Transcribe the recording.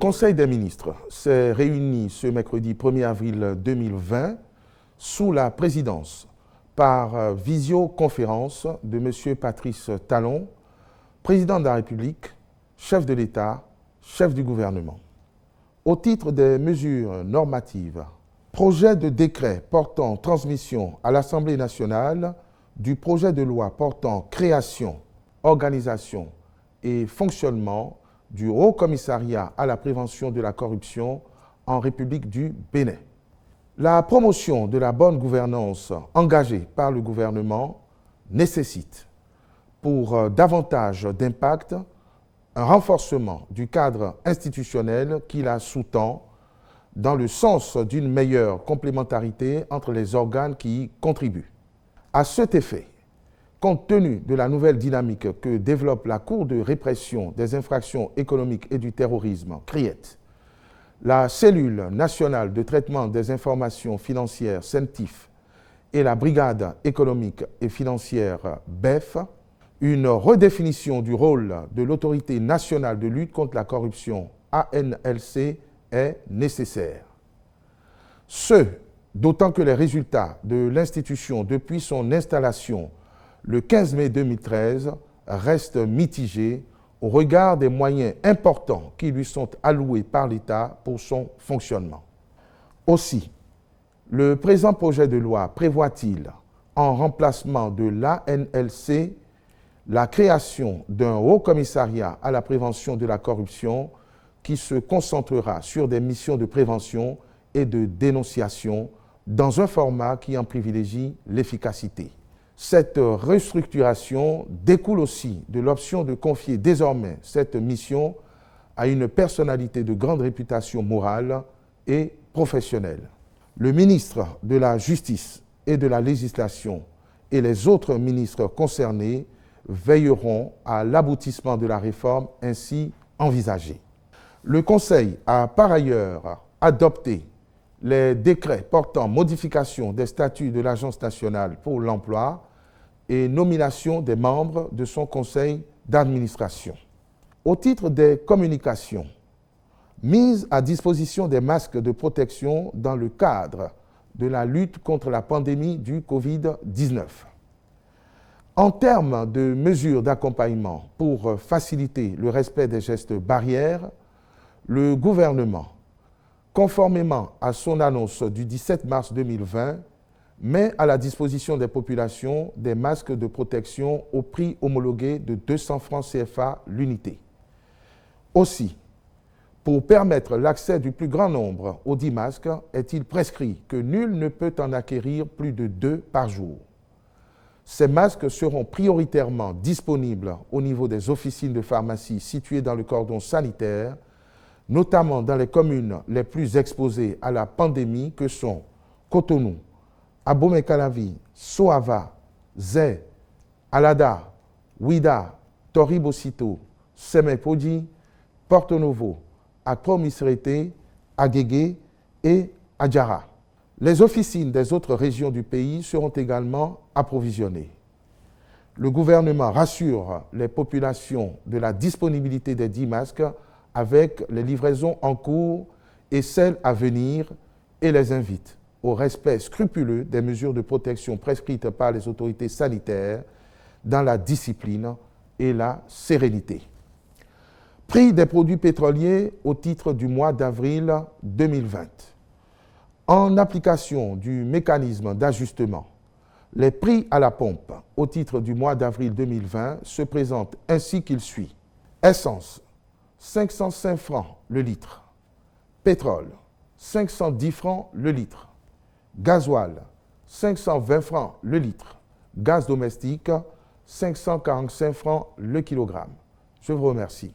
Conseil des ministres s'est réuni ce mercredi 1er avril 2020 sous la présidence par visioconférence de M. Patrice Talon, président de la République, chef de l'État, chef du gouvernement. Au titre des mesures normatives, projet de décret portant transmission à l'Assemblée nationale du projet de loi portant création, organisation et fonctionnement du Haut Commissariat à la prévention de la corruption en République du Bénin. La promotion de la bonne gouvernance engagée par le gouvernement nécessite, pour davantage d'impact, un renforcement du cadre institutionnel qui la sous-tend dans le sens d'une meilleure complémentarité entre les organes qui y contribuent. À cet effet, compte tenu de la nouvelle dynamique que développe la Cour de répression des infractions économiques et du terrorisme, CRIET, la Cellule nationale de traitement des informations financières, CENTIF, et la Brigade économique et financière, BEF, une redéfinition du rôle de l'Autorité nationale de lutte contre la corruption, ANLC, est nécessaire. Ce, d'autant que les résultats de l'institution depuis son installation le 15 mai 2013 restent mitigés au regard des moyens importants qui lui sont alloués par l'État pour son fonctionnement. Aussi, le présent projet de loi prévoit-il, en remplacement de l'ANLC, la création d'un haut commissariat à la prévention de la corruption qui se concentrera sur des missions de prévention et de dénonciation dans un format qui en privilégie l'efficacité. Cette restructuration découle aussi de l'option de confier désormais cette mission à une personnalité de grande réputation morale et professionnelle. Le ministre de la Justice et de la Législation et les autres ministres concernés veilleront à l'aboutissement de la réforme ainsi envisagée. Le Conseil a par ailleurs adopté les décrets portant modification des statuts de l'Agence nationale pour l'emploi et nomination des membres de son conseil d'administration. Au titre des communications, mise à disposition des masques de protection dans le cadre de la lutte contre la pandémie du Covid-19. En termes de mesures d'accompagnement pour faciliter le respect des gestes barrières, le gouvernement, conformément à son annonce du 17 mars 2020, met à la disposition des populations des masques de protection au prix homologué de 200 francs CFA l'unité. Aussi, pour permettre l'accès du plus grand nombre aux 10 masques, est-il prescrit que nul ne peut en acquérir plus de 2 par jour. Ces masques seront prioritairement disponibles au niveau des officines de pharmacie situées dans le cordon sanitaire, notamment dans les communes les plus exposées à la pandémie que sont Cotonou, Abomey-Calavi, Soava, Zé, Alada, Ouida, Toribosito, Semé-Podji, Porto Novo, Akro-Misrete, Agégué et Adjara. Les officines des autres régions du pays seront également approvisionnées. Le gouvernement rassure les populations de la disponibilité des 10 masques avec les livraisons en cours et celles à venir et les invite au respect scrupuleux des mesures de protection prescrites par les autorités sanitaires dans la discipline et la sérénité. Prix des produits pétroliers au titre du mois d'avril 2020. En application du mécanisme d'ajustement, les prix à la pompe au titre du mois d'avril 2020 se présentent ainsi qu'il suit. Essence, 505 francs le litre. Pétrole, 510 francs le litre. Gasoil, 520 francs le litre. Gaz domestique, 545 francs le kilogramme. Je vous remercie.